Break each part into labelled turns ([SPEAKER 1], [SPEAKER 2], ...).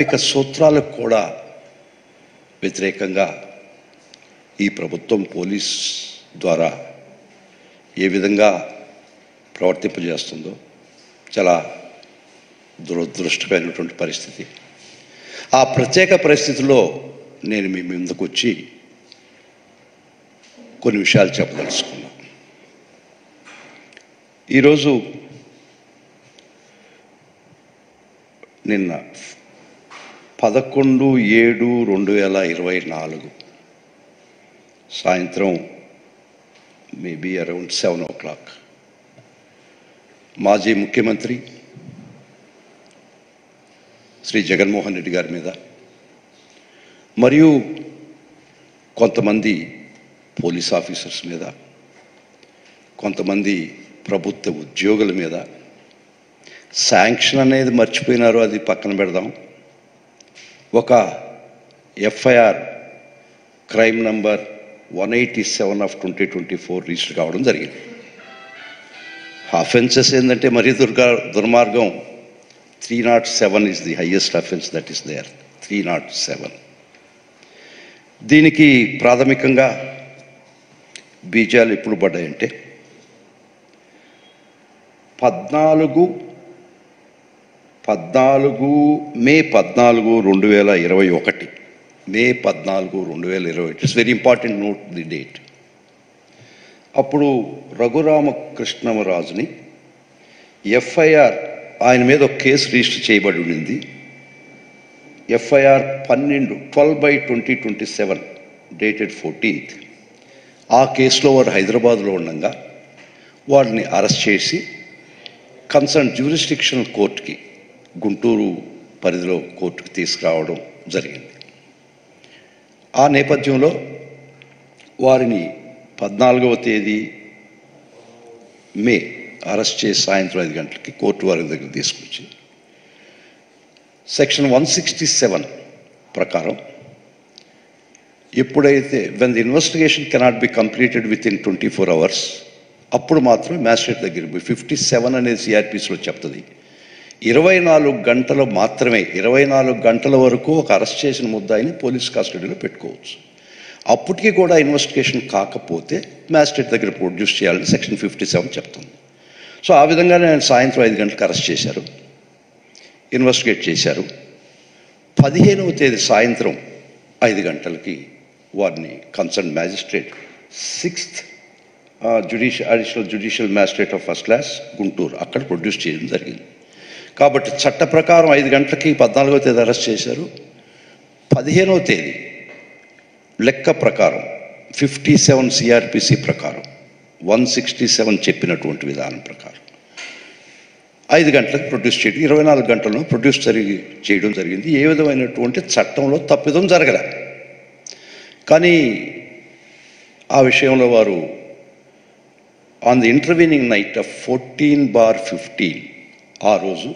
[SPEAKER 1] సూత్రాలకు కూడా వ్యతిరేకంగా ఈ ప్రభుత్వం పోలీస్ ద్వారా ఏ విధంగా ప్రవర్తింపజేస్తుందో చాలా దురదృష్టకరమైనటువంటి పరిస్థితి. ఆ ప్రత్యేక పరిస్థితుల్లో నేను మీ ముందుకు వచ్చి కొన్ని విషయాలు చెప్పదలుచుకున్నాను. ఈరోజు నిన్న 11/7/2024 సాయంత్రం మేబీ అరౌండ్ 7 o'clock మాజీ ముఖ్యమంత్రి శ్రీ జగన్మోహన్ రెడ్డి గారి మీద మరియు కొంతమంది పోలీస్ ఆఫీసర్స్ మీద, కొంతమంది ప్రభుత్వ ఉద్యోగుల మీద శాంక్షన్ అనేది మర్చిపోయినారు, అది పక్కన పెడదాం. ఒక ఎఫ్ఐఆర్ క్రైమ్ నంబర్ 187/2024 రిజిస్టర్ కావడం జరిగింది. అఫెన్సెస్ ఏంటంటే మరీ దుర్మార్గం. 307 is the highest offense that is there. 307. దీనికి ప్రాథమికంగా బీజాలు ఎప్పుడు పడ్డాయంటే 14 మే 2021. మే 14, 2021. It's very important, note the date. అప్పుడు రఘురామకృష్ణరాజుని ఎఫ్ఐఆర్, ఆయన మీద ఒక కేసు రిజిస్టర్ చేయబడి ఉండింది. FIR 12/2027 dated 14th. ఆ కేసులో వారు హైదరాబాద్లో ఉండగా వారిని అరెస్ట్ చేసి కన్సర్న్ జ్యూరిస్డిక్షనల్ కోర్టుకి, గుంటూరు పరిధిలో కోర్టుకు తీసుకురావడం జరిగింది. ఆ నేపథ్యంలో వారిని 14వ తేదీ మే అరెస్ట్ చేసి సాయంత్రం 5 గంటలకి కోర్టు వారి దగ్గర తీసుకొచ్చి సెక్షన్ 167 ప్రకారం ఎప్పుడైతే when the investigation cannot be completed with in 24 hours అప్పుడు మాత్రమే మ్యాజిస్ట్రేట్ దగ్గర 57 అనేది సిఆర్పిసిలో చెప్తుంది. 24 గంటలు మాత్రమే, 24 గంటల వరకు ఒక అరెస్ట్ చేసిన ముద్దాయిని పోలీస్ కస్టడీలో పెట్టుకోవచ్చు. అప్పటికీ కూడా ఇన్వెస్టిగేషన్ కాకపోతే మ్యాజిస్ట్రేట్ దగ్గర ప్రొడ్యూస్ చేయాలని సెక్షన్ 57 చెప్తుంది. సో ఆ విధంగానే ఆయన సాయంత్రం 5 గంటలకు అరెస్ట్ చేశారు, ఇన్వెస్టిగేట్ చేశారు. 15వ తేదీ సాయంత్రం 5 గంటలకి వారిని concern magistrate 6th additional judicial magistrate of first class Guntur అక్కడ ప్రొడ్యూస్ చేయడం జరిగింది. కాబట్టి చట్ట ప్రకారం 5 గంటలకి 14వ తేదీ అరెస్ట్ చేశారు. 15వ తేదీ లెక్క ప్రకారం 57 సిఆర్పిసి ప్రకారం 167 చెప్పినటువంటి విధానం ప్రకారం 5 గంటలకు ప్రొడ్యూస్ చేయడం, 24 గంటల్లో ప్రొడ్యూస్ చేయడం జరిగింది. ఏ విధమైనటువంటి చట్టంలో తప్పిదం జరగలే. కానీ ఆ విషయంలో వారు on the intervening knight of 14/15 ఆ రోజు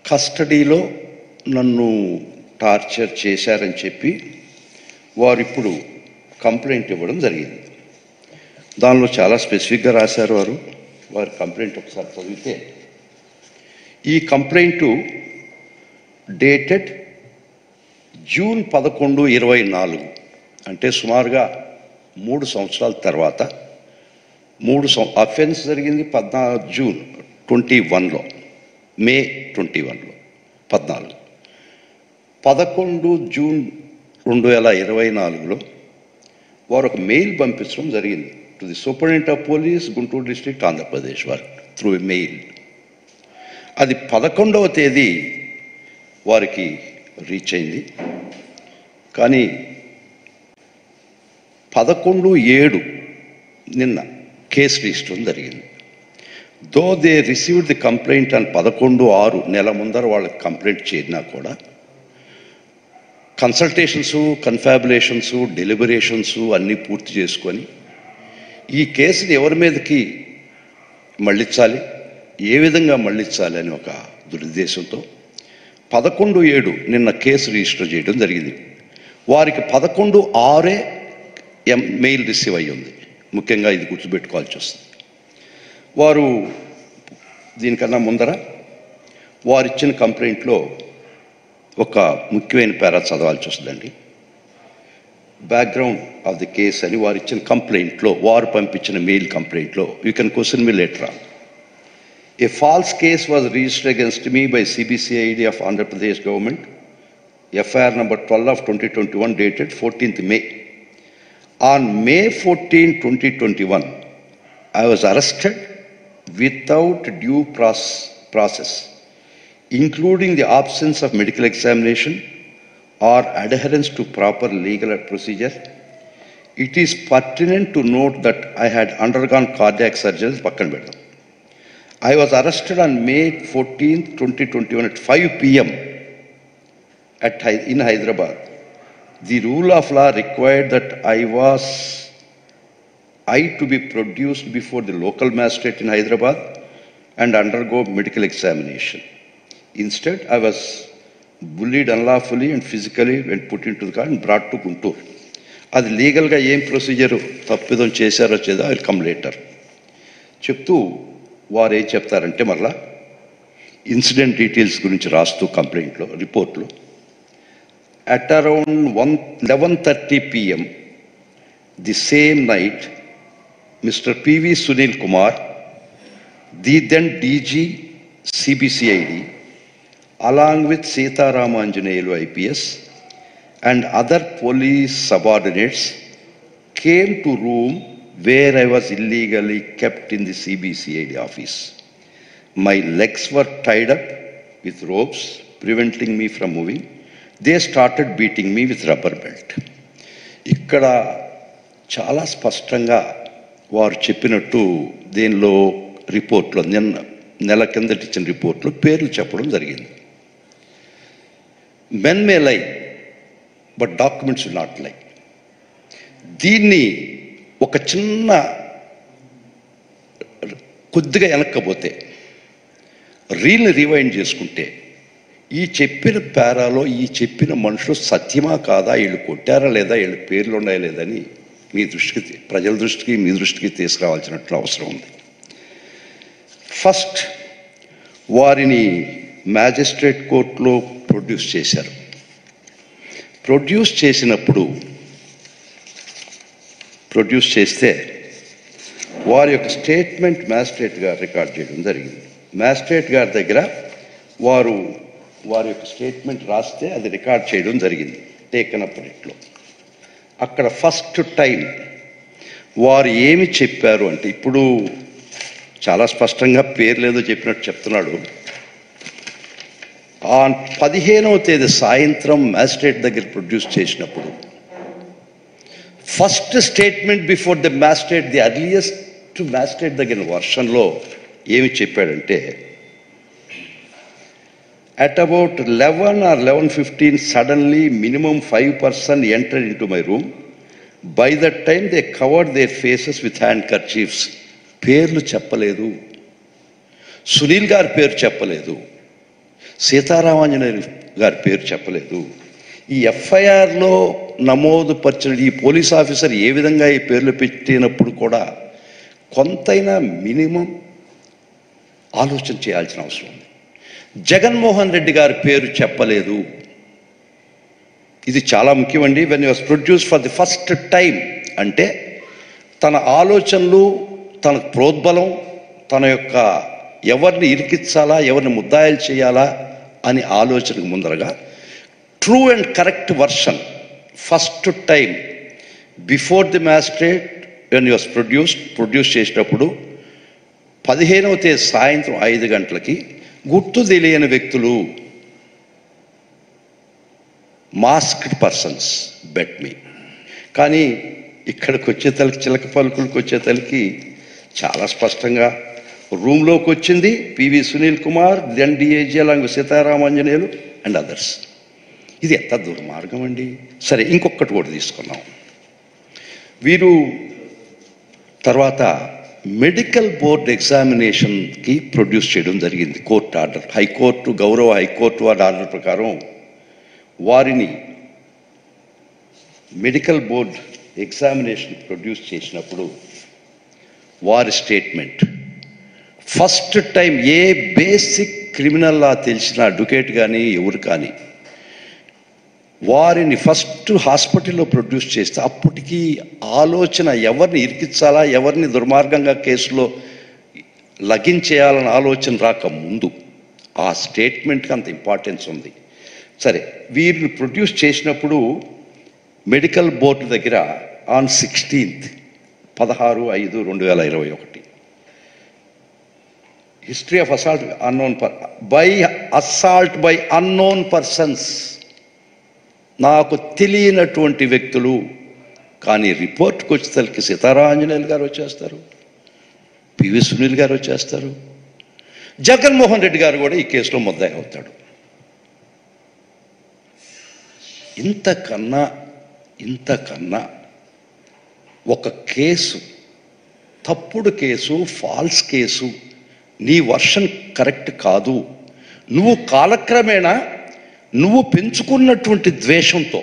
[SPEAKER 1] కస్టడీలో నన్ను టార్చర్ చేశారని చెప్పి వారు ఇప్పుడు కంప్లైంట్ ఇవ్వడం జరిగింది. దానిలో చాలా స్పెసిఫిక్గా రాశారు వారి కంప్లైంట్ ఒకసారి చదివితే, ఈ కంప్లైంటు డేటెడ్ జూన్ 11, 2024 అంటే సుమారుగా 3 సంవత్సరాల తర్వాత. అఫెన్స్ జరిగింది 14 జూన్ 21లో, మే 21లో 14. 11 జూన్ 2024లో వారు ఒక మెయిల్ పంపించడం జరిగింది to the superintendent of police Guntur district Andhra Pradesh వారు త్రూ ఎ మెయిల్. అది 11వ తేదీ వారికి రీచ్ అయింది. కానీ 11/7 నిన్న కేసు రిజిస్టర్ జరిగింది. Though they received the complaint అని 11/6 నెల ముందర వాళ్ళకి కంప్లైంట్ చేరినా కూడా కన్సల్టేషన్సు, కన్ఫాబులేషన్సు, డెలిబరేషన్సు అన్నీ పూర్తి చేసుకొని ఈ కేసుని ఎవరి మీదకి మళ్ళించాలి, ఏ విధంగా మళ్ళించాలి అని ఒక దురుద్దేశంతో 11/7 నిన్న కేసు రిజిస్టర్ చేయడం జరిగింది. వారికి 11/6 మెయిల్ రిసీవ్ అయ్యి ఉంది. ముఖ్యంగా ఇది గుర్తుపెట్టుకోవాల్సి వస్తుంది. వారు దీనికన్నా ముందర వారిచ్చిన కంప్లైంట్లో ఒక ముఖ్యమైన పేరా చదవాల్సి వస్తుందండి. బ్యాక్గ్రౌండ్ ఆఫ్ ది కేస్ అని వారు ఇచ్చిన కంప్లైంట్లో, వారు పంపించిన మెయిల్ కంప్లైంట్లో, you can question me later on. A false case was registered against me by CBCID of Andhra Pradesh government, FIR number 12 of 2021 dated 14th May. On May 14, 2021, I was arrested without due process, including the absence of medical examination or adherence to proper legal procedure. It is pertinent to note that I had undergone cardiac surgery. I was arrested on May 14, 2021 at 5 p.m. in Hyderabad. The rule of law required that I to be produced before the local magistrate in Hyderabad and undergo medical examination. Instead, I was bullied unlawfully and physically when put into the car and brought to Guntur. అది లీగల్గా ఏం procedure తప్పిదం చేశారో చేదో I will come later. చెప్తూ వారు ఏం చెప్తారంటే, మరలా ఇన్సిడెంట్ డీటెయిల్స్ గురించి రాస్తూ కంప్లైంట్లో, రిపోర్ట్లో, at around 11:30 p.m. The same night Mr. P.V. Sunil Kumar, the then DG CBCID, along with Sitaram Anjaneyulu IPS and other police subordinates came to room where I was illegally kept in the CBCID office. My legs were tied up with ropes, preventing me from moving. They started beating me with rubber belt. ఇక్కడ చాలా స్పష్టంగా వారు చెప్పినట్టు దీనిలో రిపోర్ట్లో, నెల కిందటి ఇచ్చిన రిపోర్ట్లో పేర్లు చెప్పడం జరిగింది. మెన్ మే లై బట్ డాక్యుమెంట్స్ విల్ నాట్ లై. దీన్ని ఒక చిన్న కొద్దిగా వెనక్కపోతే, రీల్ని రివైండ్ చేసుకుంటే, ఈ చెప్పిన పేరాలో ఈ చెప్పిన మనుషులు సత్యమా కాదా, వీళ్ళు కొట్టారా లేదా, వీళ్ళు పేర్లు ఉన్నాయా లేదని మీ దృష్టికి, ప్రజల దృష్టికి, మీ దృష్టికి తీసుకురావాల్సినట్లు అవసరం ఉంది. ఫస్ట్ వారిని మ్యాజిస్ట్రేట్ కోర్టులో ప్రొడ్యూస్ చేశారు. ప్రొడ్యూస్ చేస్తే వారి యొక్క స్టేట్మెంట్ మ్యాజిస్ట్రేట్ గారు రికార్డ్ చేయడం జరిగింది. మ్యాజిస్ట్రేట్ గారి దగ్గర వారి యొక్క స్టేట్మెంట్ రాస్తే అది రికార్డ్ చేయడం జరిగింది టేకన్ అప్ ఇట్లో. అక్కడ ఫస్ట్ టైం వారు ఏమి చెప్పారు అంటే, ఇప్పుడు చాలా స్పష్టంగా పేరు లేదో చెప్పినట్టు చెప్తున్నాడు. ఆ 15వ తేదీ సాయంత్రం మ్యాజిస్ట్రేట్ దగ్గర ప్రొడ్యూస్ చేసినప్పుడు first statement before the magistrate, the earliest magistrate దగ్గర వర్షన్లో ఏమి చెప్పాడంటే, at about 11 or 11:15 suddenly minimum 5 persons entered into my room. By that time they covered their faces with handkerchiefs. పేర్లు చెప్పలేదు, సునీల్ గారి పేరు చెప్పలేదు, సీతారామాంజనేయులు గారి పేరు చెప్పలేదు. ఈ ఎఫ్ఐఆర్లో నమోదు పరిచిన ఈ పోలీస్ ఆఫీసర్ ఏ విధంగా ఈ పేర్లు పెట్టినప్పుడు కూడా కొంతైనా మినిమం ఆలోచన చేయాల్సిన అవసరం ఉంది. జగన్మోహన్ రెడ్డి గారి పేరు చెప్పలేదు. ఇది చాలా ముఖ్యమండి. When you was produce for the first time అంటే తన ఆలోచనలు, తన ప్రోద్బలం, తన యొక్క ఎవరిని ఇరికించాలా, ఎవరిని ముద్దాయిలు చేయాలా అని ఆలోచనకు ముందరగా true and correct version first time before the magistrate when you was produce చేసినప్పుడు 15వ తేదీ సాయంత్రం 5 గంటలకి గుర్తు తెలియని వ్యక్తులు, మాస్క్డ్ పర్సన్స్ బెట్ మీ. కానీ ఇక్కడికి వచ్చేతలకి, చిలక పలుకులకు వచ్చేతలకి చాలా స్పష్టంగా రూమ్లోకి వచ్చింది P V Sunil Kumar, then DIG along Sitaramanjaneyulu and others. ఇది ఎంత దుర్మార్గం అండి. సరే, ఇంకొకటి కూడా తీసుకున్నాం. వీరు తర్వాత మెడికల్ బోర్డ్ ఎగ్జామినేషన్కి ప్రొడ్యూస్ చేయడం జరిగింది. కోర్టు ఆర్డర్, హైకోర్టు, గౌరవ హైకోర్టు వారి ఆర్డర్ ప్రకారం వారిని మెడికల్ బోర్డ్ ఎగ్జామినేషన్ ప్రొడ్యూస్ చేసినప్పుడు వారి స్టేట్మెంట్ ఫస్ట్ టైం ఏ బేసిక్ క్రిమినల్ లా తెలిసిన అడ్వకేట్ కానీ ఎవరు కానీ వారిని ఫస్ట్ హాస్పిటల్లో ప్రొడ్యూస్ చేస్తే అప్పటికి ఆలోచన ఎవరిని ఇరికించాలా, ఎవరిని దుర్మార్గంగా కేసులో లగించేయాలన్న ఆలోచన రాకముందు ఆ స్టేట్మెంట్కి అంత ఇంపార్టెన్స్ ఉంది. సరే, వీరిని ప్రొడ్యూస్ చేసినప్పుడు మెడికల్ బోర్డు దగ్గర on 16th 16/5/2021 history of assault by unknown persons, నాకు తెలియనటువంటి వ్యక్తులు. కానీ రిపోర్ట్కి వచ్చేసరికి సీతారామాంజనేయులు గారు వచ్చేస్తారు, పివి సునీల్ గారు వచ్చేస్తారు, జగన్మోహన్ రెడ్డి గారు కూడా ఈ కేసులో ముద్దాయి అవుతాడు. ఇంతకన్నా ఒక కేసు, తప్పుడు కేసు, ఫాల్స్ కేసు, నీ వర్షన్ కరెక్ట్ కాదు, నువ్వు కాలక్రమేణా నువ్వు పెంచుకున్నటువంటి ద్వేషంతో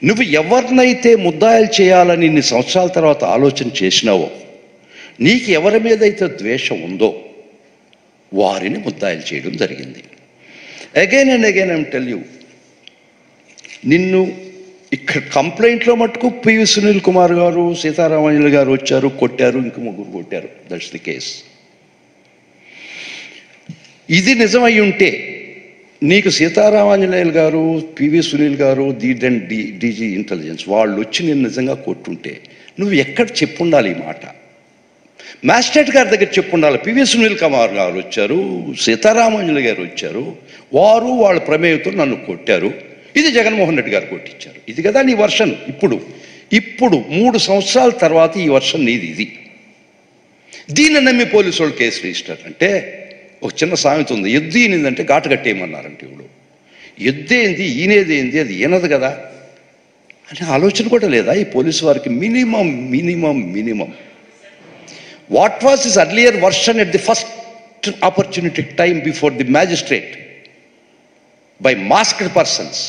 [SPEAKER 1] నువ్వు ఎవరినైతే ముద్దాయిలు చేయాలని ఇన్ని సంవత్సరాల తర్వాత ఆలోచన చేసినావో, నీకు ఎవరి మీద అయితే ద్వేషం ఉందో వారిని ముద్దాయిలు చేయడం జరిగింది. Again and again I'm tell you, నిన్ను ఇక్కడ కంప్లైంట్లో మటుకు పివి సునీల్ కుమార్ గారు, సీతారామాంజనేయులు గారు వచ్చారు, కొట్టారు, ఇంక ముగ్గురు కొట్టారు. That's the case. ఇది నిజమై ఉంటే నీకు సీతారామాంజనేయులు గారు, పివి సునీల్ గారు, డీజీ ఇంటెలిజెన్స్ వాళ్ళు వచ్చి నేను నిజంగా కొట్టుంటే నువ్వు ఎక్కడ చెప్పుండాలి ఈ మాట? మ్యాజిస్ట్రేట్ గారి దగ్గర చెప్పుండాలి. పివి సునీల్ కుమార్ గారు వచ్చారు, సీతారామాంజనేయులు గారు వచ్చారు, వారు వాళ్ళ ప్రమేయంతో నన్ను కొట్టారు, ఇది జగన్మోహన్ రెడ్డి గారు కొట్టించారు. ఇది కదా నీ వర్షన్. ఇప్పుడు 3 సంవత్సరాల తర్వాత ఈ వర్షన్ నీది. ఇది దీన్ని నమ్మి పోలీసు వాళ్ళు కేసు రిజిస్టర్ అంటే ఒక చిన్న సామెత ఉంది, ఎద్దు ఈనిందంటే ఘాటు కట్టేయమన్నారంటే ఇప్పుడు ఎద్దేంది ఈనేదేంది అది ఈనదు కదా అనే ఆలోచన కూడా లేదా ఈ పోలీసు వారికి? Minimum what was his earlier version at the first opportunity time before the magistrate by masked persons?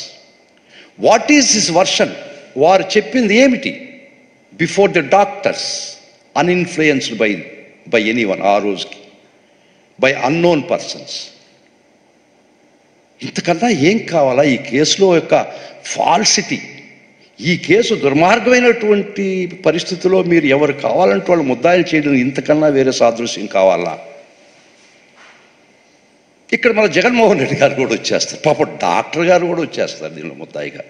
[SPEAKER 1] What is his version? వారు చెప్పింది ఏమిటి before the doctors, uninfluenced by anyone, ఆ రోజుకి బై అన్నోన్ పర్సన్స్? ఇంతకన్నా ఏం కావాలా ఈ కేసులో యొక్క ఫాల్సిటీ? ఈ కేసు దుర్మార్గమైనటువంటి పరిస్థితుల్లో మీరు ఎవరు కావాలంటే వాళ్ళు ముద్దాయిలు చేయడం ఇంతకన్నా వేరే సాదృశ్యం కావాలా? ఇక్కడ మన జగన్మోహన్ రెడ్డి గారు కూడా వచ్చేస్తారు, పాప డాక్టర్ గారు కూడా వచ్చేస్తారు దీనిలో ముద్దాయిగా.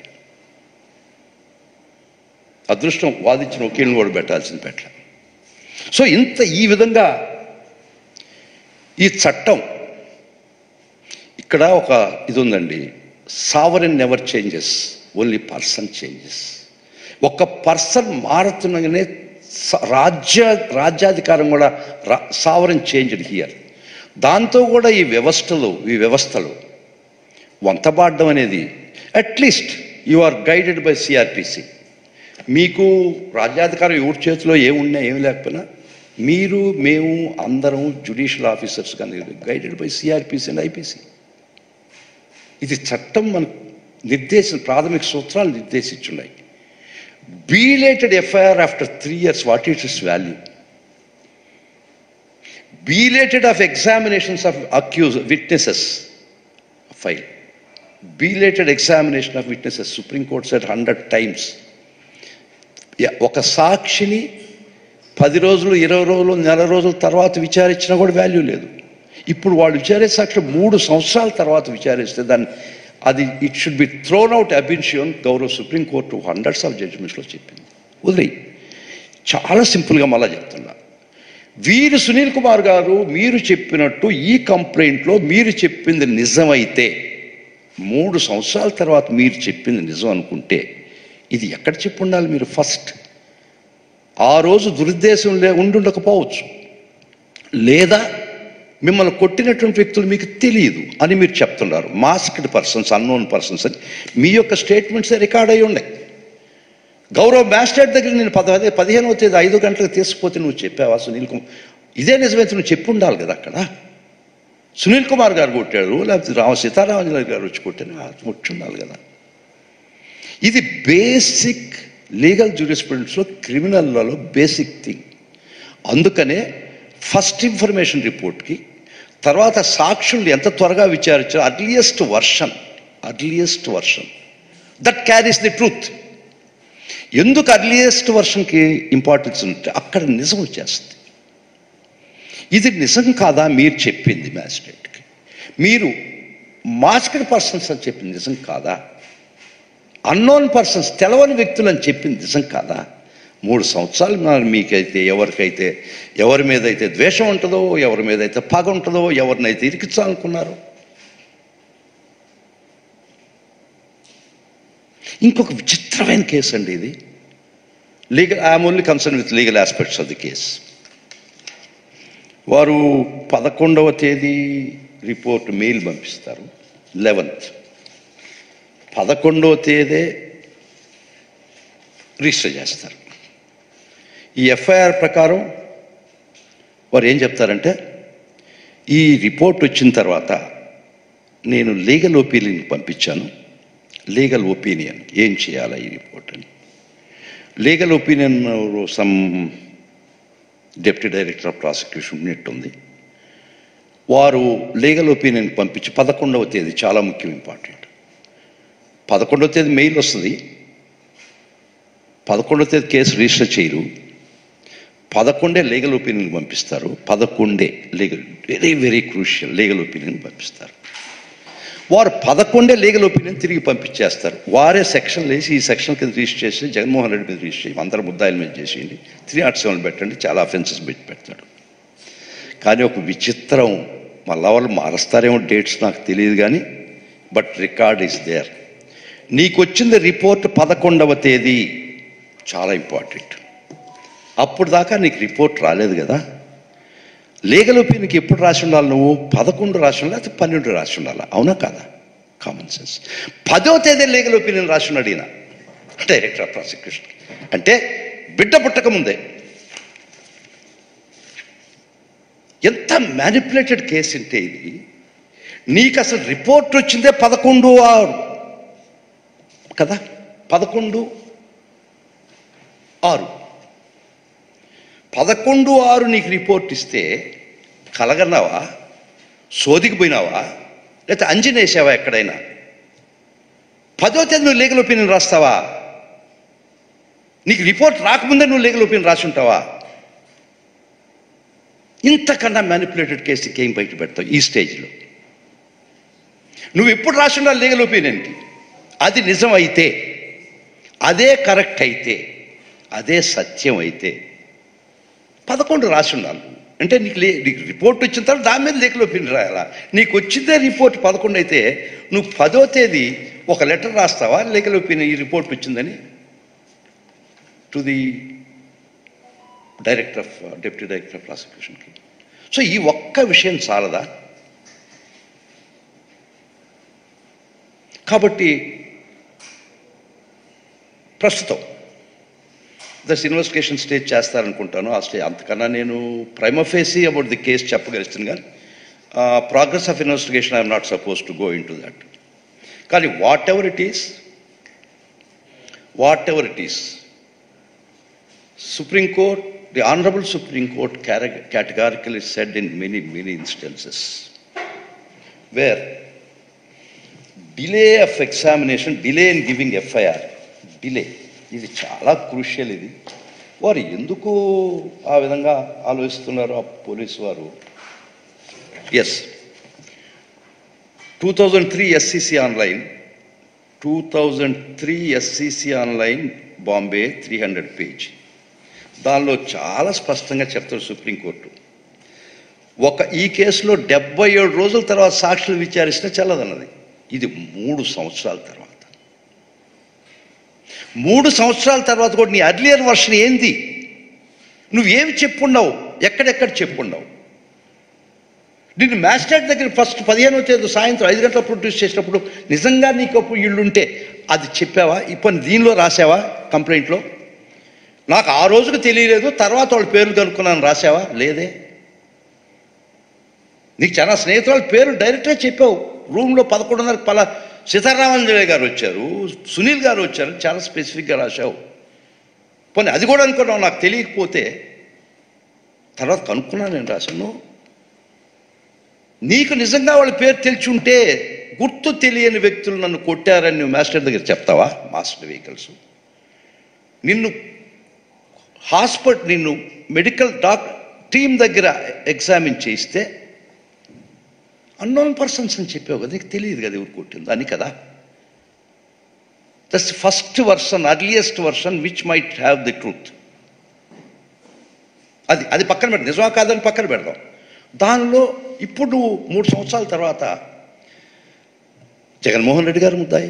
[SPEAKER 1] అదృష్టం వాదించిన వకీల్ని కూడా పెట్టాల్సింది పెట్టలే. సో ఈ విధంగా ఈ చట్టం ఇక్కడ ఒక ఇది ఉందండి, sovereign never changes, only person changes. ఒక పర్సన్ మారుతుండగానే రాజ్యాధికారం కూడా సావరెన్ చేంజ్డ్ హియర్. దాంతో కూడా ఈ వ్యవస్థలు వంతబాడడం అనేది, at least you are guided by CrPC. మీకు రాజ్యాధికారం ఎవరి చేతిలో ఏమున్నా ఏమి లేకపోయినా మేము అందరం జ్యుడిషియల్ ఆఫీసర్స్ కానీ guided by CrPC and IPC. ఇది చట్టం మనకు ప్రాథమిక సూత్రాలు నిర్దేశించున్నాయి. Belated FIR after 3 years, what is its value? Belated of examinations of accused witnesses file. Belated examination of witnesses, Supreme Court said 100 times. ఒక సాక్షిని 10 రోజులు 20 రోజులు నెల రోజుల తర్వాత విచారించినా కూడా వాల్యూ లేదు. ఇప్పుడు వాళ్ళు విచారే సాక్షి 3 సంవత్సరాల తర్వాత విచారిస్తే అది it should be thrown out అబిన్షియన్. గౌరవ సుప్రీంకోర్టు హండ్రెడ్స్ ఆఫ్ జడ్జిమెంట్స్లో చెప్పింది. వదిలేయి, చాలా సింపుల్గా మళ్ళా చెప్తున్నా. వీరు సునీల్ కుమార్ గారు మీరు చెప్పినట్టు ఈ కంప్లైంట్లో మీరు చెప్పింది నిజమైతే, 3 సంవత్సరాల తర్వాత మీరు చెప్పింది నిజం అనుకుంటే ఇది ఎక్కడ చెప్పు ఉండాలి మీరు? ఫస్ట్ ఆ రోజు దురుద్దేశం ఉండుండకపోవచ్చు, లేదా మిమ్మల్ని కొట్టినటువంటి వ్యక్తులు మీకు తెలియదు అని మీరు చెప్తున్నారు. మాస్క్డ్ పర్సన్స్, అన్నోన్ పర్సన్స్ అని మీ యొక్క స్టేట్మెంట్సే రికార్డ్ అయ్యి ఉన్నాయి. గౌరవ మ్యాజిస్ట్రేట్ దగ్గర నేను 15వ తేదీ 5 గంటలకు తీసుకుపోతే నువ్వు చెప్పావా సునీల్ కుమార్? ఇదే నిజమైతే నువ్వు చెప్పు ఉండాలి కదా అక్కడ. సునీల్ కుమార్ గారు కొట్టాడు, లేకపోతే సీతారామాంజనేయులు గారు వచ్చి కొట్టాను వచ్చి ఉండాలి కదా. ఇది బేసిక్ లీగల్ జ్యూరిస్ప్రుడెన్స్లో, క్రిమినల్లో బేసిక్ థింగ్. అందుకనే ఫస్ట్ ఇన్ఫర్మేషన్ రిపోర్ట్కి తర్వాత సాక్షులు ఎంత త్వరగా విచారించారు, earliest version that carries the truth. ఎందుకు అర్లియెస్ట్ వర్షన్కి ఇంపార్టెన్స్ ఉంటే అక్కడ నిజం వచ్చేస్తుంది. ఇది నిజం కాదా మీరు చెప్పింది మ్యాజిస్ట్రేట్కి, మీరు మాస్క్డ్ పర్సన్స్ అని చెప్పింది నిజం కాదా, అన్నోన్ పర్సన్స్ తెలవని వ్యక్తులు అని చెప్పింది నిజం కాదా? 3 సంవత్సరాలు మీకైతే ఎవరి మీద అయితే ద్వేషం ఉంటుందో, ఎవరి మీద అయితే పగ ఉంటుందో, ఎవరినైతే ఇరికించాలనుకున్నారో. ఇంకొక విచిత్రమైన కేసు అండి ఇది. I'm only concern with legal aspects of the case. వారు 11వ తేదీ రిపోర్ట్ మెయిల్ పంపిస్తారు, 11th. 11వ తేదీ రిజిస్టర్ చేస్తారు. ఈ ఎఫ్ఐఆర్ ప్రకారం వారు ఏం చెప్తారంటే, ఈ రిపోర్ట్ వచ్చిన తర్వాత నేను లీగల్ ఒపీనియన్ పంపించాను. లీగల్ ఒపీనియన్ ఏం చేయాలా ఈ రిపోర్ట్ అని. Legal opinion some deputy director of prosecution ఉన్నట్టుంది. వారు లీగల్ ఒపీనియన్ పంపించి 11వ తేదీ చాలా ముఖ్యం, ఇంపార్టెంట్. 11వ తేదీ మెయిల్ వస్తుంది. 11వ తేదీ కేసు రిజిస్టర్ చేయరు. 11 లీగల్ ఒపీనియన్ పంపిస్తారు. 11 legal, very very crucial legal opinion పంపిస్తారు. వారు 11 లీగల్ ఒపీనియన్ తిరిగి పంపించేస్తారు. వారే సెక్షన్లు వేసి, ఈ సెక్షన్ కింద రిజిస్టర్ చేసి జగన్మోహన్ రెడ్డి మీద రిజిస్టర్ చేసి అందరు ముద్దాయిల మీద చేసేయండి, 307 పెట్టండి, చాలా అఫెన్సెస్ పెడతాడు. కానీ ఒక విచిత్రం, మళ్ళా వాళ్ళు మారుస్తారేమో డేట్స్ నాకు తెలియదు కానీ, బట్ రికార్డ్ ఈస్ దేర్. నీకు వచ్చింది రిపోర్ట్ 11వ తేదీ, చాలా ఇంపార్టెంట్. అప్పుడు దాకా నీకు రిపోర్ట్ రాలేదు కదా. లీగల్ ఒపీనియన్కి ఎప్పుడు రాసి ఉండాలి నువ్వు? 11 రాసి ఉండాలి, లేకపోతే 12 రాసి ఉండాలి, అవునా కాదా? Common sense. 10వ తేదీ లీగల్ ఒపీనియన్ రాసి ఉన్నాడు ఈయన, డైరెక్టర్ ఆఫ్ ప్రాసిక్యూషన్. అంటే బిడ్డ పుట్టకముందే. ఎంత మ్యానిపులేటెడ్ కేసు అంటే ఇది. నీకు అసలు రిపోర్ట్ వచ్చిందే 11/6 కదా, 11/6. 11/6 నీకు రిపోర్ట్ ఇస్తే కలగన్నావా, సోదికి పోయినావా, లేకపోతే అంజనేసావా ఎక్కడైనా? 10వ తేదీ నువ్వు లీగల్ ఒపీనియన్ రాస్తావా? నీకు రిపోర్ట్ రాకముందే నువ్వు లీగల్ ఒపీనియన్ రాసి ఉంటావా? ఇంతకన్నా మ్యానిపులేటెడ్ కేసుకి ఏం బయట పెడతావు ఈ స్టేజ్లో? నువ్వు ఎప్పుడు రాసి ఉండాలి లీగల్ ఒపీనియన్కి? అది నిజం అయితే, అదే కరెక్ట్ అయితే, అదే సత్యం అయితే 11 రాసి ఉండాలి. అంటే నీకు రిపోర్ట్ వచ్చిన తర్వాత దాని మీద లీగల్ ఒపీనియన్ రాయాలా? నీకు వచ్చిందే రిపోర్ట్ 11 అయితే నువ్వు 10వ తేదీ ఒక లెటర్ రాస్తావా లీగల్ ఒపీనియన్ ఈ రిపోర్ట్ వచ్చిందని to the deputy director of ప్రాసిక్యూషన్కి? సో ఈ ఒక్క విషయం చాలదా? కాబట్టి ప్రస్తుతం దస్ ఇన్వెస్టిగేషన్ స్టేజ్ చేస్తారనుకుంటాను. ఆ స్టేజ్ అంతకన్నా నేను prima facie about the case చెప్పగలుగుతాను, కానీ progress of investigation I'm not suppose to go into that. కానీ whatever it is Supreme Court, the Honorable Supreme Court categorically said in many instances where delay of examination, delay in giving FIR, delay, ఇది చాలా crucial. ఇది వారు ఎందుకు ఆ విధంగా ఆలోచిస్తున్నారు ఆ పోలీసు వారు? Yes, 2003 SCC online, 2003 SCC online Bombay 300 page. దానిలో చాలా స్పష్టంగా చెప్తారు సుప్రీంకోర్టు, ఈ కేసులో 77 రోజుల తర్వాత సాక్షులు విచారిస్తే చెల్లదన్నది. ఇది 3 సంవత్సరాల తర్వాత. 3 సంవత్సరాల తర్వాత కూడా నీ అర్లియర్ వర్షన్ ఏంది? నువ్వేమి చెప్పుండవు, ఎక్కడెక్కడ చెప్పుండవు. నిన్ను మ్యాజిస్ట్రేట్ దగ్గర ఫస్ట్ 15వ తేదీ సాయంత్రం 5 గంటల ప్రొడ్యూస్ చేసినప్పుడు నిజంగా నీకు అప్పుడు ఇళ్ళుంటే అది చెప్పావా? ఇప్పుడు దీనిలో రాసావా కంప్లైంట్లో? నాకు ఆ రోజుకు తెలియలేదు, తర్వాత వాళ్ళ పేర్లు కనుక్కున్నాను రాసావా? లేదే. నీకు చాలా స్నేహితుల పేరు డైరెక్ట్గా చెప్పావు. రూమ్లో 11:30 సీతారామంజలి గారు వచ్చారు, సునీల్ గారు వచ్చారు, చాలా స్పెసిఫిక్గా రాశావు. పోనీ అది కూడా అనుకున్నావు, నాకు తెలియకపోతే తర్వాత కనుక్కున్నాను నేను రాశాను. నీకు నిజంగా వాళ్ళ పేరు తెలిసి ఉంటే గుర్తు తెలియని వ్యక్తులు నన్ను కొట్టారని నువ్వు మాస్టర్ దగ్గర చెప్తావా? మాస్టర్ వెహికల్స్ నిన్ను నిన్ను మెడికల్ టీం దగ్గర ఎగ్జామిన్ చేయిస్తే అన్నోన్ పర్సన్స్ అని చెప్పావు కదా, నీకు తెలియదు కదా ఎవరు కొట్టింది అని కదా. That's first version, earliest version which might have the truth. అది పక్కన పెడదాం, నిజమా కాదని పక్కన పెడదాం. దానిలో ఇప్పుడు 3 సంవత్సరాల తర్వాత జగన్మోహన్ రెడ్డి గారు ముద్దాయి,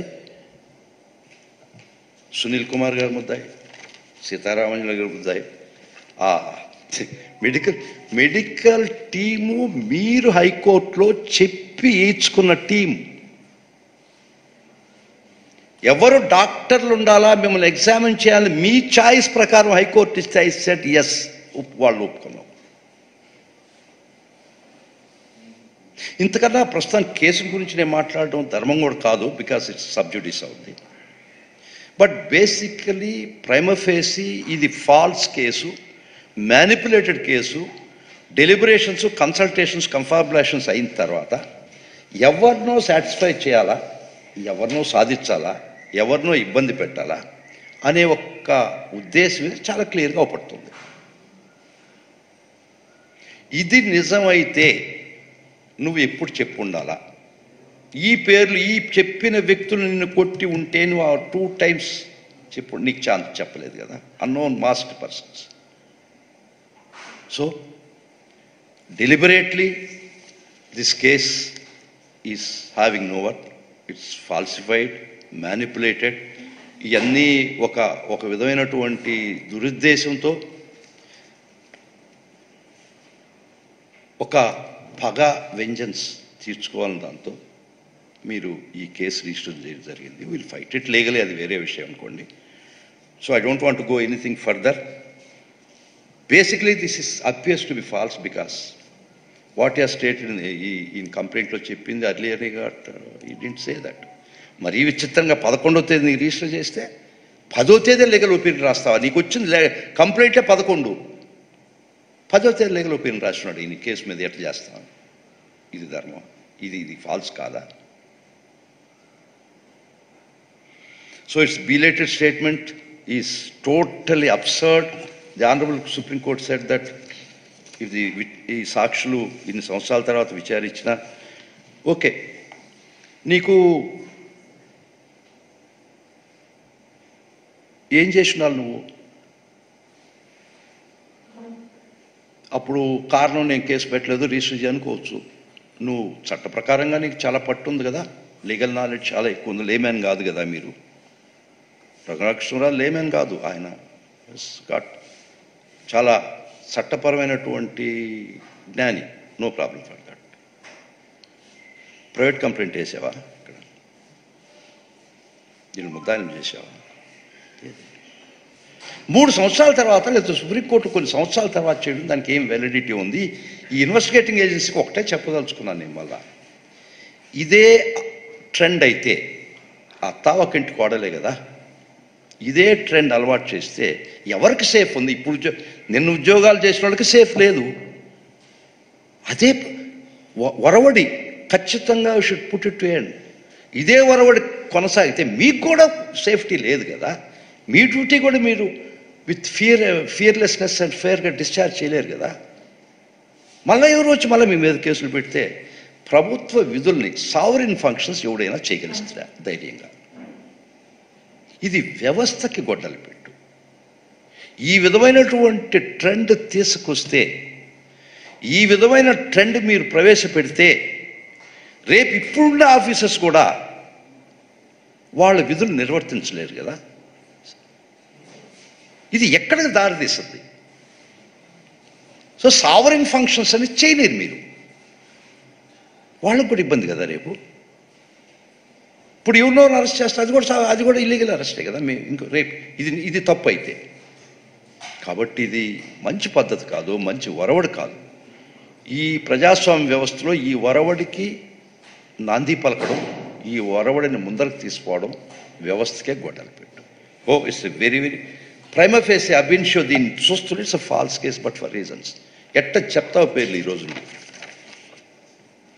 [SPEAKER 1] సునీల్ కుమార్ గారు ముద్దాయి, సీతారామన్ గారు ముద్దాయి. మెడికల్ టీము మీరు హైకోర్టులో చెప్పి వేయించుకున్న టీం. ఎవరు డాక్టర్లు ఉండాలా, మిమ్మల్ని ఎగ్జామిన్ చేయాలి, మీ చాయిస్ ప్రకారం హైకోర్టు ఇస్తే ఐ సెడ్ ఎస్, వాళ్ళు ఒప్పుకున్నాం. ఇంతకన్నా ప్రస్తుతం కేసు గురించి నేను మాట్లాడడం ధర్మం కూడా కాదు, బికాస్ ఇట్స్ సబ్జుడిస్ అవుతుంది. బట్ బేసికలీ ప్రైమా ఫేసి ఇది false case, manipulated case. Deliberations, consultations, confabulations అయిన తర్వాత ఎవరినో సాటిస్ఫై చేయాలా, ఎవరినో సాధించాలా, ఎవరినో ఇబ్బంది పెట్టాలా అనే ఒక్క ఉద్దేశం చాలా క్లియర్గా అవపడుతుంది. ఇది నిజమైతే నువ్వు ఎప్పుడు చెప్పు ఉండాలా? ఈ పేర్లు, ఈ చెప్పిన వ్యక్తులు నిన్ను కొట్టి ఉంటే నువ్వు 2 times చెప్పు, నీకు ఛాన్స్ చెప్పలేదు కదా. Unknown masked persons. So deliberately this case is having no worth. It's falsified, manipulated. ఇవన్నీ ఒక విధమైనటువంటి దురుద్దేశంతో, ఒక పగ, వెంజన్స్ తీర్చుకోవాలని దాంతో మీరు ఈ కేసు రిజిస్టర్ చేయడం జరిగింది. విల్ ఫైట్ ఇట్ లీగలీ, అది వేరే విషయం అనుకోండి. So I don't want to go anything further. Basically, this appears to be false because what he has stated in complaint lo cheppindi earlier he didn't say that. మరి ఈ విచిత్రంగా 11వ తేదీ నీకు register చేస్తే 10వ తేదీ లీగల్ ఒపీనియన్ రాస్తావా? నీకు వచ్చింది కంప్లైంటే 11, 10వ తేదీ లీగల్ ఒపీనియన్ రాస్తున్నాడు. ఈ కేసు మీద ఎట్లా చేస్తావు? ఇది ధర్మం? ఇది ఫాల్స్ కాదా? So it's belated statement is totally absurd. The Honorable Supreme Court said that if ఈ సాక్షులు ఇన్ని సంవత్సరాల తర్వాత విచారించినా ఓకే, నీకు ఏం చేసినావు నువ్వు? అప్పుడు కారణం నేను కేసు పెట్టలేదు, రిజిస్టర్ చేయనుకోవచ్చు. నువ్వు చట్ట ప్రకారంగా నీకు చాలా పట్టు ఉంది కదా, లీగల్ నాలెడ్జ్ చాలా ఎక్కువ ఉంది. లేమెన్ కాదు కదా మీరు. రఘురామకృష్ణరావు లేమెన్ కాదు, ఆయన గాట్ చాలా చట్టపరమైనటువంటి జ్ఞాని. No problem for that. Private complaint వేసావా? ఇక్కడ దీన్ని ముద్దాయిలం చేసావా? 3 సంవత్సరాల తర్వాత, లేదా సుప్రీంకోర్టు కొన్ని సంవత్సరాల తర్వాత చేయడం దానికి ఏం వ్యాలిడిటీ ఉంది? ఈ ఇన్వెస్టిగేటింగ్ ఏజెన్సీకి ఒకటే చెప్పదలుచుకున్నాను నేను. మళ్ళా ఇదే ట్రెండ్ అయితే, అత్తావకింటి కోడలే కదా, ఇదే ట్రెండ్ అలవాటు చేస్తే ఎవరికి సేఫ్ ఉంది? ఇప్పుడు నిన్న ఉద్యోగాలు చేసిన వాళ్ళకి సేఫ్ లేదు. అదే వరవడి ఖచ్చితంగా should put it to end. ఇదే వరవడి కొనసాగితే మీకు కూడా సేఫ్టీ లేదు కదా. మీ డ్యూటీ కూడా మీరు విత్ ఫియర్లెస్నెస్ అండ్ ఫేర్గా డిశ్చార్జ్ చేయలేరు కదా. మళ్ళీ ఎవరు వచ్చి మళ్ళీ మీ మీద కేసులు పెడితే ప్రభుత్వ విధుల్ని, సావరిన్ ఫంక్షన్స్ ఎవడైనా చేయగలుగుతారా ధైర్యంగా? ఇది వ్యవస్థకి గొడ్డలు పెట్టు. ఈ విధమైనటువంటి ట్రెండ్ తీసుకొస్తే, ఈ విధమైన ట్రెండ్ మీరు ప్రవేశపెడితే రేపు ఇప్పుడున్న ఆఫీసర్స్ కూడా వాళ్ళ విధులు నిర్వర్తించలేరు కదా. ఇది ఎక్కడికి దారితీస్తుంది? సో సావరిన్ ఫంక్షన్స్ అని చేయలేరు మీరు. వాళ్ళకు కూడా ఇబ్బంది కదా రేపు. ఇప్పుడు ఎవరినో అరెస్ట్ చేస్తారు, అది కూడా ఇల్లీగల్ అరెస్టే కదా. ఇంకో రేపు ఇది తప్పు అయితే. కాబట్టి ఇది మంచి పద్ధతి కాదు, మంచి వరవడి కాదు. ఈ ప్రజాస్వామ్య వ్యవస్థలో ఈ వరవడికి నాంది పలకడం, ఈ వరవడిని ముందరకు తీసుకోవడం వ్యవస్థకే గొడ్డలు పెట్టు. ఇట్స్ వెరీ ప్రైమా ఫేసి అబిన్షో దీన్ని చూస్తుంటే it's a false case but for reasons. ఎట్ట చెప్తావు పేర్లు ఈ రోజు?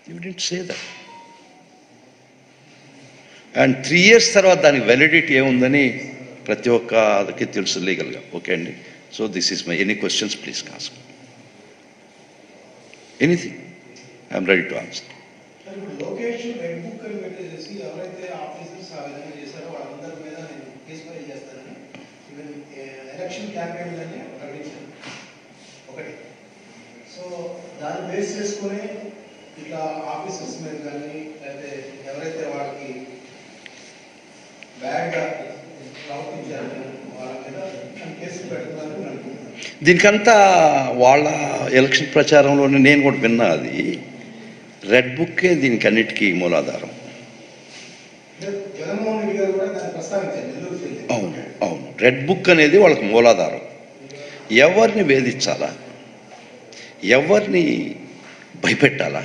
[SPEAKER 1] You didn't say that. And 3 years తర్వాత దానికి వ్యాలిడిటీ ఏముందని ప్రతి ఒక్కరికి తెలుసు లీగల్గా. ఓకే అండి. So this is my any questions please ask anything, I'm ready to answer.
[SPEAKER 2] Lokesh red book అని పెట్టేసి ఎవరైతే ఆఫీసర్స్ ఆ విధంగా చేశారో వాళ్ళందరి మీద నేను కేసు ఫైల్ చేస్తానని ఈవెన్ ఎలక్షన్ క్యాంపెయిన్లన్నీ ప్రకటించాను ఒకటి. సో దాన్ని బేస్ చేసుకుని ఇట్లా ఆఫీసర్స్ మీద కానీ లేకపోతే ఎవరైతే వాళ్ళకి బ్యాడ్గా ప్రవర్తించారని వాళ్ళ మీద కేసులు పెడుతున్నారని అనుకుంటున్నాను.
[SPEAKER 1] దీనికంతా వాళ్ళ ఎలక్షన్ ప్రచారంలోనే నేను కూడా విన్నా. అది రెడ్ బుక్కే దీనికి అన్నిటికీ మూలాధారం.
[SPEAKER 2] జగన్మోహన్ రెడ్డి గారు కూడా దాన్ని ప్రస్తావించారు.
[SPEAKER 1] అవును అవును, రెడ్ బుక్ అనేది వాళ్ళకి మూలాధారం. ఎవరిని వేధించాలా, ఎవరిని భయపెట్టాలా,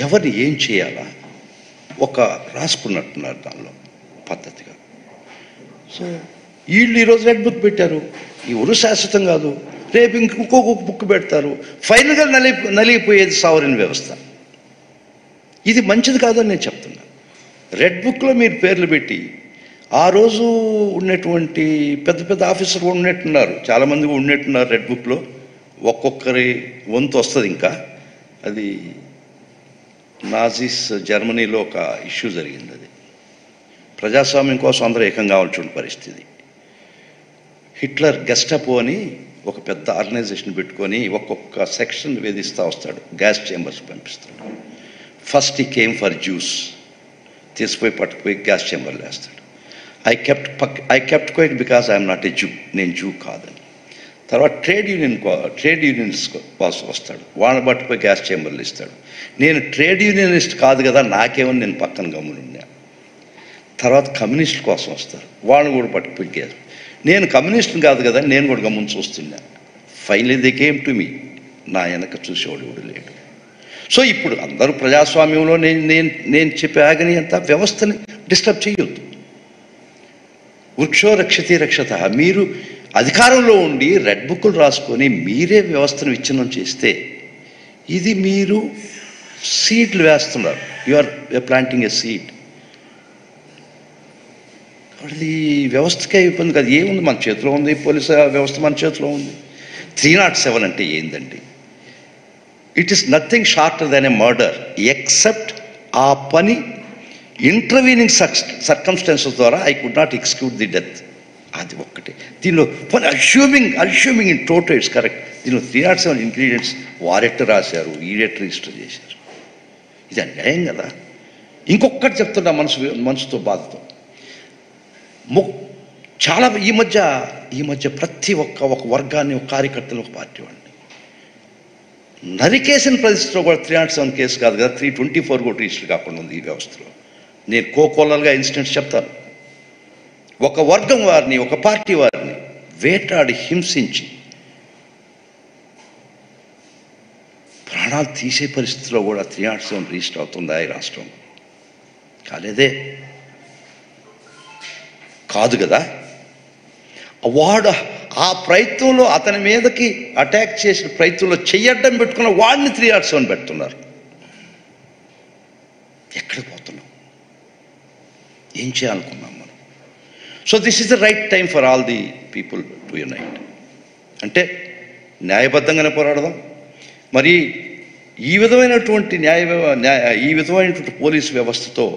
[SPEAKER 1] ఎవరిని ఏం చేయాలా ఒక రాసుకున్నట్టున్నారు దానిలో పద్ధతిగా. సో వీళ్ళు ఈరోజు రెడ్ బుక్ పెట్టారు, ఎవరు శాశ్వతం కాదు, రేపు ఇంకొక బుక్ పెడతారు, ఫైనల్గా నలిగిపోయేది సావరిన్ వ్యవస్థ. ఇది మంచిది కాదని నేను చెప్తున్నా. రెడ్ బుక్లో మీరు పేర్లు పెట్టి ఆ రోజు ఉన్నటువంటి పెద్ద పెద్ద ఆఫీసర్లు ఉన్నట్టున్నారు, చాలామంది ఉన్నట్టున్నారు రెడ్ బుక్లో. ఒక్కొక్కరి వంతు వస్తుంది. ఇంకా అది నాజీస్ జర్మనీలో ఒక ఇష్యూ జరిగింది. అది ప్రజాస్వామ్యం కోసం అందరూ ఏకం కావాల్సిన పరిస్థితి. హిట్లర్ గెస్టాపో అని ఒక పెద్ద ఆర్గనైజేషన్ పెట్టుకొని ఒక్కొక్క సెక్షన్ వేధిస్తూ వస్తాడు, గ్యాస్ చేంబర్స్ పంపిస్తాడు. ఫస్ట్ ఈ కేమ్ ఫర్ జ్యూస్, తీసిపోయి పట్టుకుపోయి గ్యాస్ చేంబర్లు వేస్తాడు. I kept quiet because I'm not a Jew, నేను జూ కాదని. తర్వాత ట్రేడ్ యూనియన్స్ కోసం వస్తాడు, వాళ్ళని పట్టుకుపోయి గ్యాస్ చేంబర్లు ఇస్తాడు. నేను ట్రేడ్ యూనియనిస్ట్ కాదు కదా, నాకేమని నేను పక్కన గమ్మునున్నా. తర్వాత కమ్యూనిస్టుల కోసం వస్తారు, వాళ్ళని కూడా పట్టుకుపోయి గ్యాస్, నేను కమ్యూనిస్ట్ని కాదు కదా, నేను కూడా గమ్మును చూస్తున్నా. Finally they came to me, నా వెనక చూసేవాడు కూడా లేడు. సో ఇప్పుడు అందరూ ప్రజాస్వామ్యంలో నేను చెప్పే ఆగని అంత వ్యవస్థని డిస్టర్బ్ చేయొద్దు. వృక్షో రక్షతి రక్షత. మీరు అధికారంలో ఉండి రెడ్ బుక్లు రాసుకొని మీరే వ్యవస్థను విచ్ఛిన్నం చేస్తే ఇది మీరు సీడ్లు వేస్తున్నారు. You are planting a seed. అది వ్యవస్థకే ఇబ్బంది కాదు. ఏముంది మన చేతిలో ఉంది, పోలీసు వ్యవస్థ మన చేతిలో ఉంది. 307 అంటే ఏందండి? It is nothing shorter than a murder except ఆ పని ఇంటర్వీనింగ్ సర్కమ్స్టాన్సెస్ ద్వారా I could not execute the death. అది ఒక్కటే దీనిలో పని. Assuming in total it's correct. దీనిలో 307 ఇంగ్రీడియంట్స్ వారెట్ రాశారు, ఈడెట్ రిజిస్టర్ చేశారు. ఇది అన్యాయం కదా. ఇంకొకటి చెప్తున్నా మనసుతో బాధతో. చాలా ఈ మధ్య ప్రతి ఒక వర్గాన్ని, ఒక కార్యకర్తలు, ఒక పార్టీ వాడిని నరికేసిన పరిస్థితిలో కూడా 307 కేసు కాదు కదా, 324 కూడా రిజిస్టర్ కాకుండా ఉంది ఈ వ్యవస్థలో. నేను కోకోలల్గా ఇన్సిడెంట్స్ చెప్తాను. ఒక వర్గం వారిని, ఒక పార్టీ వారిని వేటాడి హింసించి ప్రాణాలు తీసే పరిస్థితిలో కూడా 307 రిజిస్టర్ అవుతుందా ఈ రాష్ట్రం? కాలేదే, కాదు కదా. వాడు ఆ ప్రయత్నంలో అతని మీదకి అటాక్ చేసిన ప్రయత్నంలో చెయ్యడ్డం పెట్టుకున్న వాడిని 307 పెడుతున్నారు. ఎక్కడికి పోతున్నాం? ఏం చేయాలనుకున్నాం మనం? So this is the right time for all the people to unite. అంటే న్యాయబద్ధంగానే పోరాడదాం. మరి ఈ విధమైనటువంటి ఈ విధమైనటువంటి పోలీసు వ్యవస్థతో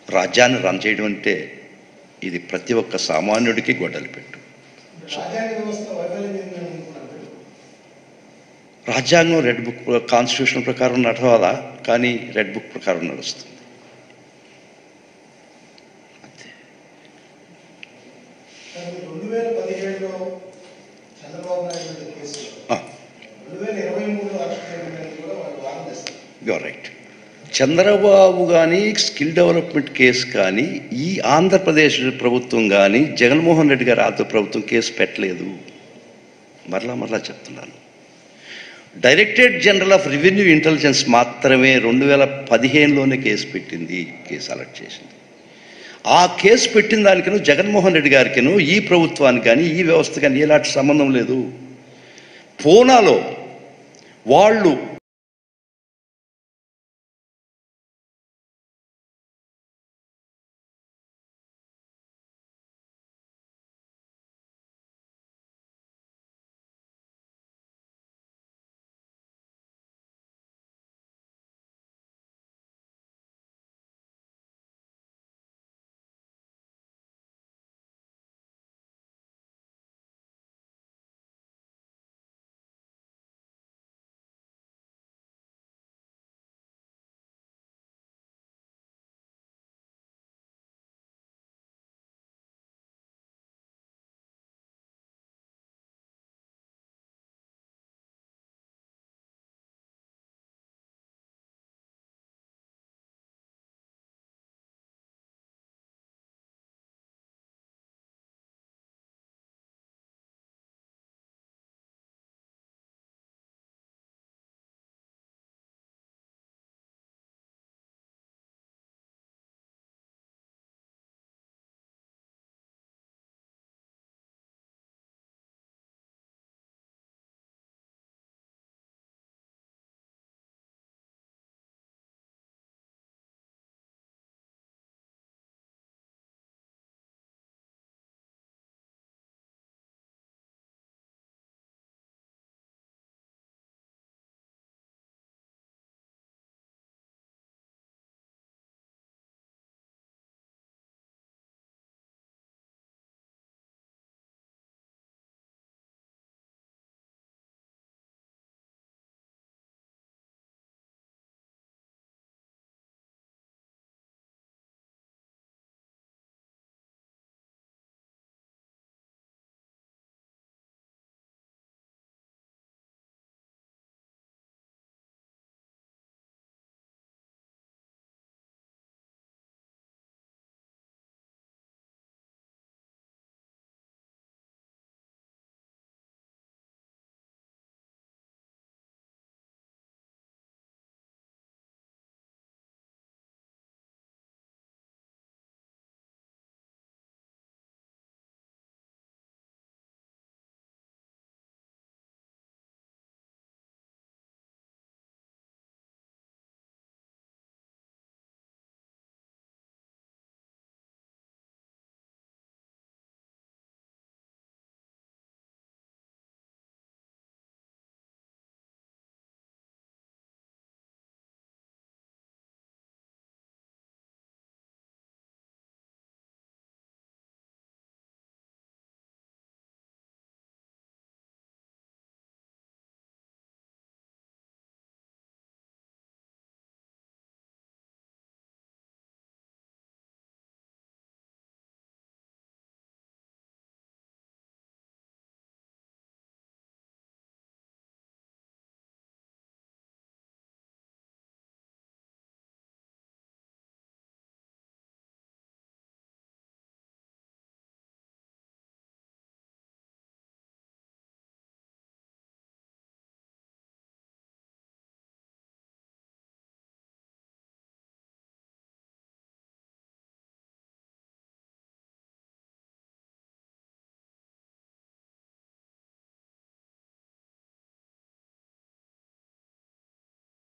[SPEAKER 1] రాజ్యాన్ని రన్ చేయడం అంటే ఇది ప్రతి ఒక్క సామాన్యుడికి గొడ్డలి పెట్టు. రాజ్యాంగం రెడ్ బుక్ కాన్స్టిట్యూషన్ ప్రకారం నడవాలా, కానీ రెడ్ బుక్ ప్రకారం నడుస్తుంది. అంతే.
[SPEAKER 2] 2017లో చంద్రబాబు నాయుడు కేసు 2023లో అరెస్ట్ చేయడం కూడా వాళ్ళు వాదన చేస్తారు.
[SPEAKER 1] You are right. చంద్రబాబు కానీ, స్కిల్ డెవలప్మెంట్ కేసు కానీ, ఈ ఆంధ్రప్రదేశ్ ప్రభుత్వం కానీ, జగన్మోహన్ రెడ్డి గారి ఆంధ్ర ప్రభుత్వం కేసు పెట్టలేదు. మరలా చెప్తున్నాను. Directorate general of revenue intelligence మాత్రమే 2015లోనే కేసు పెట్టింది, కేసు అలర్ట్ చేసింది. ఆ కేసు పెట్టిన దానికను జగన్మోహన్ రెడ్డి గారికిను, ఈ ప్రభుత్వానికి కానీ, ఈ వ్యవస్థ కానీ ఎలాంటి సంబంధం లేదు. పూనాలో వాళ్ళు